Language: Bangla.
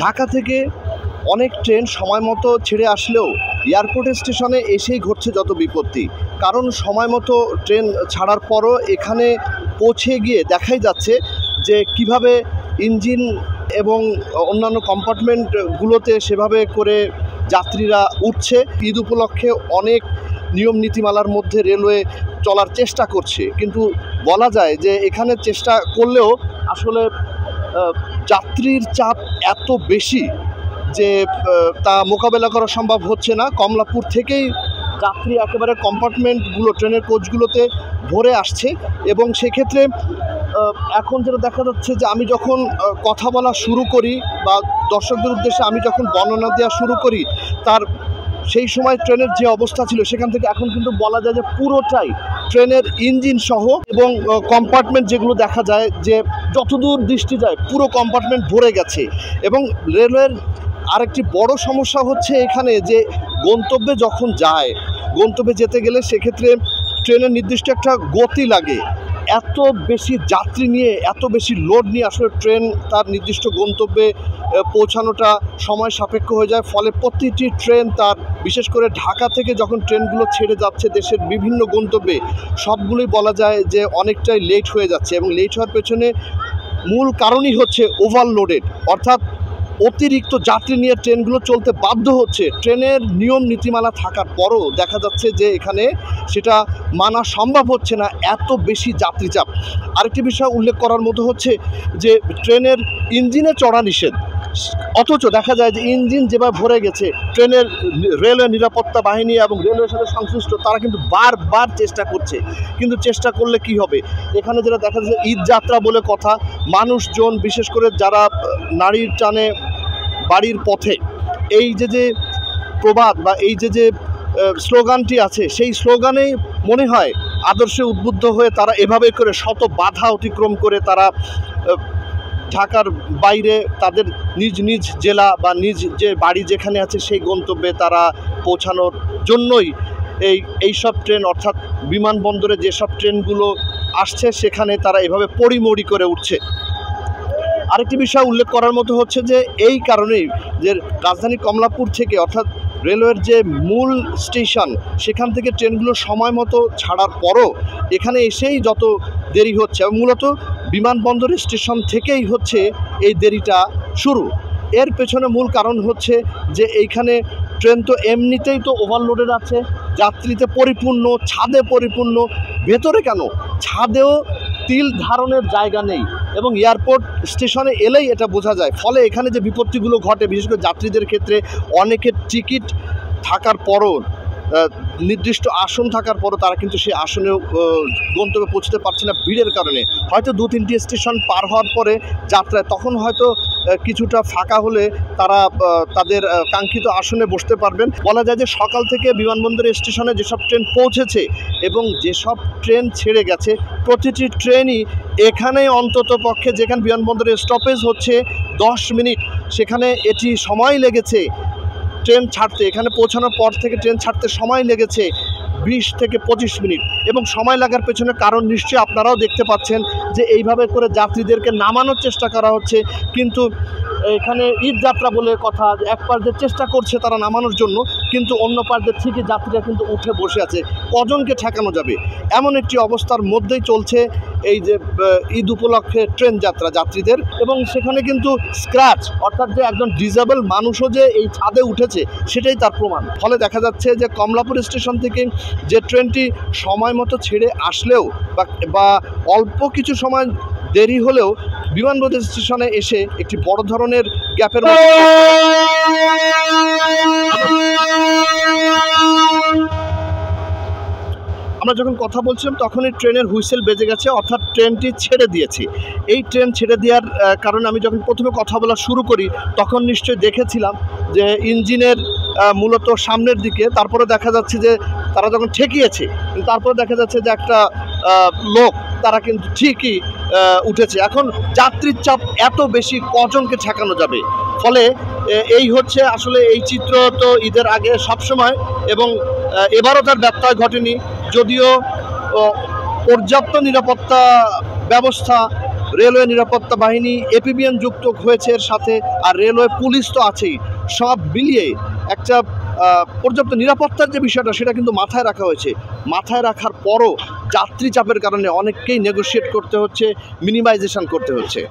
ঢাকা থেকে অনেক ট্রেন সময় মতো ছেড়ে আসলেও এয়ারপোর্ট স্টেশনে এসেই ঘটছে যত বিপত্তি। কারণ সময় মতো ট্রেন ছাড়ার পরও এখানে পৌঁছে গিয়ে দেখাই যাচ্ছে যে কিভাবে ইঞ্জিন এবং অন্যান্য কম্পার্টমেন্টগুলোতে সেভাবে করে যাত্রীরা উঠছে। ঈদ উপলক্ষে অনেক নিয়ম নীতিমালার মধ্যে রেলওয়ে চলার চেষ্টা করছে, কিন্তু বলা যায় যে এখানে চেষ্টা করলেও আসলে যাত্রীর চাপ এত বেশি যে তা মোকাবেলা করা সম্ভব হচ্ছে না। কমলাপুর থেকেই যাত্রী একেবারে কম্পার্টমেন্টগুলো ট্রেনের কোচগুলোতে ভরে আসছে এবং সেক্ষেত্রে এখন যেটা দেখা যাচ্ছে যে আমি যখন কথা বলা শুরু করি বা দর্শকদের উদ্দেশ্যে আমি যখন বর্ণনা দেওয়া শুরু করি তার সেই সময় ট্রেনের যে অবস্থা ছিল সেখান থেকে এখন কিন্তু বলা যায় যে পুরোটাই ট্রেনের ইঞ্জিন সহ এবং কম্পার্টমেন্ট যেগুলো দেখা যায় যে যতদূর দৃষ্টি যায় পুরো কম্পার্টমেন্ট ভরে গেছে। এবং রেলওয়ের আরেকটি বড় সমস্যা হচ্ছে এখানে যে গন্তব্যে যখন যায়, গন্তব্যে যেতে গেলে সেক্ষেত্রে ট্রেনের নির্দিষ্ট একটা গতি লাগে। এত বেশি যাত্রী নিয়ে এত বেশি লোড নিয়ে আসলে ট্রেন তার নির্দিষ্ট গন্তব্যে পৌঁছানোটা সময় সাপেক্ষ হয়ে যায়। ফলে প্রতিটি ট্রেন তার বিশেষ করে ঢাকা থেকে যখন ট্রেনগুলো ছেড়ে যাচ্ছে দেশের বিভিন্ন গন্তব্যে সবগুলোই বলা যায় যে অনেকটাই লেট হয়ে যাচ্ছে এবং লেট হওয়ার পেছনে মূল কারণই হচ্ছে ওভারলোডেড, অর্থাৎ অতিরিক্ত যাত্রী নিয়ে ট্রেনগুলো চলতে বাধ্য হচ্ছে। ট্রেনের নিয়ম নীতিমালা থাকার পরও দেখা যাচ্ছে যে এখানে সেটা মানা সম্ভব হচ্ছে না, এত বেশি যাত্রী চাপ। আরেকটি বিষয় উল্লেখ করার মতো হচ্ছে যে ট্রেনের ইঞ্জিনে চড়া নিষেধ, অথচ দেখা যায় যে ইঞ্জিন যেভাবে ভরে গেছে ট্রেনের রেলওয়ে নিরাপত্তা বাহিনী এবং রেলওয়ের সাথে সংশ্লিষ্ট তারা কিন্তু বারবার চেষ্টা করছে, কিন্তু চেষ্টা করলে কি হবে। এখানে যেটা দেখা যাচ্ছে ঈদ যাত্রা বলে কথা, মানুষজন বিশেষ করে যারা নারীর টানে বাড়ির পথে এই যে প্রবাদ বা এই যে স্লোগানটি আছে সেই স্লোগানেই মনে হয় আদর্শে উদ্বুদ্ধ হয়ে তারা এভাবে করে শত বাধা অতিক্রম করে তারা ঢাকার বাইরে তাদের নিজ নিজ জেলা বা নিজ যে বাড়ি যেখানে আছে সেই গন্তব্যে তারা পৌঁছানোর জন্যই এইসব ট্রেন অর্থাৎ বিমানবন্দরে যেসব ট্রেনগুলো আসছে সেখানে তারা এভাবে পড়িমড়ি করে উঠছে। আরেকটি বিষয় উল্লেখ করার মতো হচ্ছে যে এই কারণেই যে রাজধানী কমলাপুর থেকে অর্থাৎ রেলওয়ের যে মূল স্টেশন সেখান থেকে ট্রেনগুলো সময় মতো ছাড়ার পরও এখানে এসেই যত দেরি হচ্ছে এবং মূলত বিমানবন্দর স্টেশন থেকেই হচ্ছে এই দেরিটা শুরু। এর পেছনে মূল কারণ হচ্ছে যে এইখানে ট্রেন তো এমনিতেই তো ওভারলোডেড আছে, যাত্রীতে পরিপূর্ণ, ছাদে পরিপূর্ণ, ভেতরে কেন ছাদেও তিল ধারণের জায়গা নেই এবং এয়ারপোর্ট স্টেশনে এলেই এটা বোঝা যায়। ফলে এখানে যে বিপত্তিগুলো ঘটে বিশেষ করে যাত্রীদের ক্ষেত্রে অনেকের টিকিট থাকার পরও নির্দিষ্ট আসন থাকার পরও তারা কিন্তু সেই আসনেও গন্তব্যে পৌঁছতে পারছে না ভিড়ের কারণে। হয়তো 2-3টি স্টেশন পার হওয়ার পরে যাত্রায় তখন হয়তো কিছুটা ফাঁকা হলে তারা তাদের কাঙ্ক্ষিত আসনে বসতে পারবেন। বলা যায় যে সকাল থেকে বিমানবন্দর স্টেশনে যেসব ট্রেন পৌঁছেছে এবং যেসব ট্রেন ছেড়ে গেছে প্রতিটি ট্রেনই এখানেই অন্তত পক্ষে যেখানে বিমানবন্দরে স্টপেজ হচ্ছে 10 মিনিট, সেখানে এটি সময় লেগেছে ট্রেন ছাড়তে, এখানে পৌঁছানোর পর থেকে ট্রেন ছাড়তে সময় লেগেছে 20 থেকে 25 মিনিট। এবং সময় লাগার পেছনে কারণ নিশ্চয়ই আপনারাও দেখতে পাচ্ছেন যে এইভাবে করে যাত্রীদেরকে নামানোর চেষ্টা করা হচ্ছে, কিন্তু এখানে ঈদ যাত্রা বলে কথা, এক পাশে চেষ্টা করছে তারা নামানোর জন্য কিন্তু অন্য পাশে ঠিকই যাত্রীরা কিন্তু উঠে বসে আছে, কজনকে ঠেকানো যাবে এমন একটি অবস্থার মধ্যেই চলছে এই যে ঈদ উপলক্ষে ট্রেন যাত্রা যাত্রীদের। এবং সেখানে কিন্তু স্ক্র্যাচ অর্থাৎ যে একজন ডিসেবল মানুষও যে এই ছাদে উঠেছে সেটাই তার প্রমাণ। ফলে দেখা যাচ্ছে যে কমলাপুর স্টেশন থেকে যে ট্রেনটি সময় মতো ছেড়ে আসলেও বা অল্প কিছু সময় দেরি হলেও বিমানবন্দর স্টেশনে এসে একটি বড় ধরনের গ্যাপের আমরা যখন কথা বলছিলাম তখনই ট্রেনের হুইসেল বেজে গেছে, অর্থাৎ ট্রেনটি ছেড়ে দিয়েছে। এই ট্রেন ছেড়ে দেওয়ার কারণে আমি যখন প্রথমে কথা বলা শুরু করি তখন নিশ্চয়ই দেখেছিলাম যে ইঞ্জিনের মূলত সামনের দিকে, তারপরে দেখা যাচ্ছে যে তারা যখন ঠেকিয়েছে তারপরে দেখা যাচ্ছে যে একটা লোক তারা কিন্তু ঠিকই উঠেছে। এখন যাত্রীর চাপ এত বেশি কজনকে ঠেকানো যাবে, ফলে এই হচ্ছে আসলে এই চিত্র তো ঈদের আগে সবসময় এবং এবারও তার ব্যত্যয় ঘটেনি, যদিও পর্যাপ্ত নিরাপত্তা ব্যবস্থা রেলওয়ে নিরাপত্তা বাহিনী এপিবিএন যুক্ত হয়েছে এর সাথে, আর রেলওয়ে পুলিশ তো আছেই। সব মিলিয়ে একটা পর্যাপ্ত নিরাপত্তার যে বিষয়টা সেটা কিন্তু মাথায় রাখা হয়েছে। মাথায় রাখার পরও যাত্রী চাপের কারণে অনেককেই নেগোশিয়েট করতে হচ্ছে, মিনিমাইজেশন করতে হচ্ছে।